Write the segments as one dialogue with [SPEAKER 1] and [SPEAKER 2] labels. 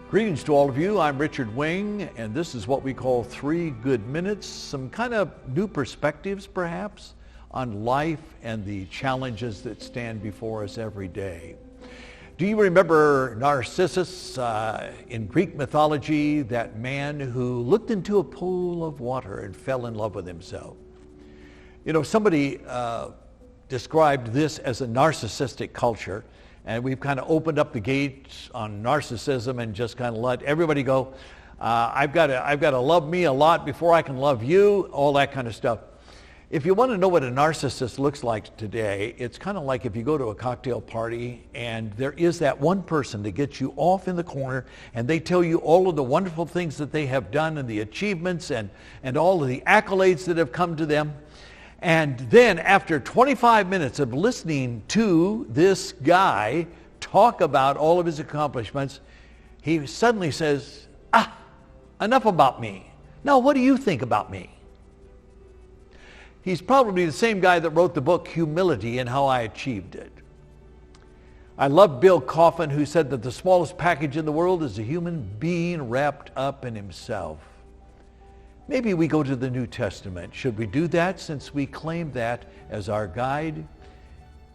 [SPEAKER 1] Greetings to all of you. I'm Richard Wing, and this is what we call 3 Good Minutes, some kind of new perspectives perhaps on life and the challenges that stand before us every day. Do you remember Narcissus in Greek mythology, that man who looked into a pool of water and fell in love with himself? You know, somebody described this as a narcissistic culture, and we've kind of opened up the gates on narcissism and just kind of let everybody go. I've got to love me a lot before I can love you, all that kind of stuff. If you want to know what a narcissist looks like today, it's kind of like if you go to a cocktail party and there is that one person that gets you off in the corner and they tell you all of the wonderful things that they have done and the achievements and all of the accolades that have come to them. And then after 25 minutes of listening to this guy talk about all of his accomplishments, he suddenly says, enough about me. Now, what do you think about me? He's probably the same guy that wrote the book Humility and How I Achieved It. I love Bill Coffin, who said that the smallest package in the world is a human being wrapped up in himself. Maybe we go to the New Testament. Should we do that since we claim that as our guide?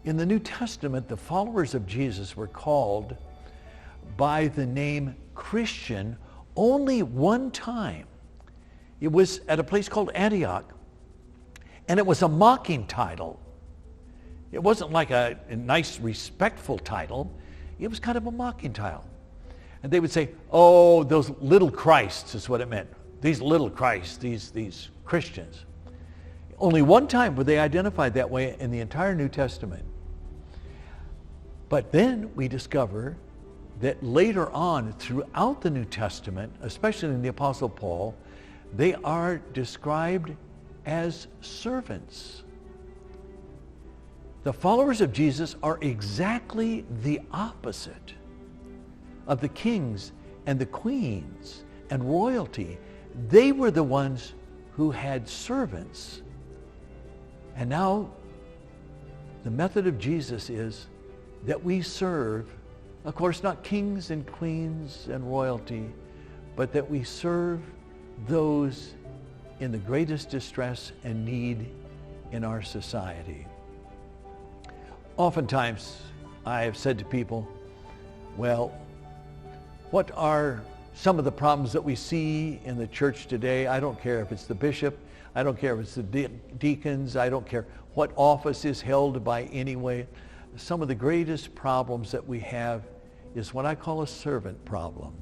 [SPEAKER 1] In the New Testament, the followers of Jesus were called by the name Christian only one time. It was at a place called Antioch, and it was a mocking title. It wasn't like a nice, respectful title. It was kind of a mocking title. And they would say, oh, those little Christs is what it meant. These little Christs, these Christians. Only one time were they identified that way in the entire New Testament. But then we discover that later on throughout the New Testament, especially in the Apostle Paul, they are described as servants. The followers of Jesus are exactly the opposite of the kings and the queens and royalty. They were the ones who had servants. And now the method of Jesus is that we serve, of course, not kings and queens and royalty, but that we serve those in the greatest distress and need in our society. Oftentimes, I have said to people, well, what are some of the problems that we see in the church today? I don't care if it's the bishop, I don't care if it's the deacons, I don't care what office is held by anyone. Some of the greatest problems that we have is what I call a servant problem.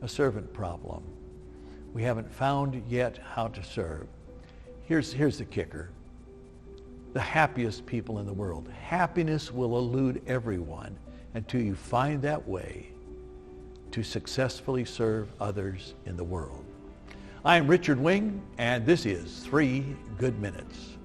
[SPEAKER 1] A servant problem. We haven't found yet how to serve. Here's the kicker. The happiest people in the world. Happiness will elude everyone until you find that way to successfully serve others in the world. I am Richard Wing, and this is 3 Good Minutes.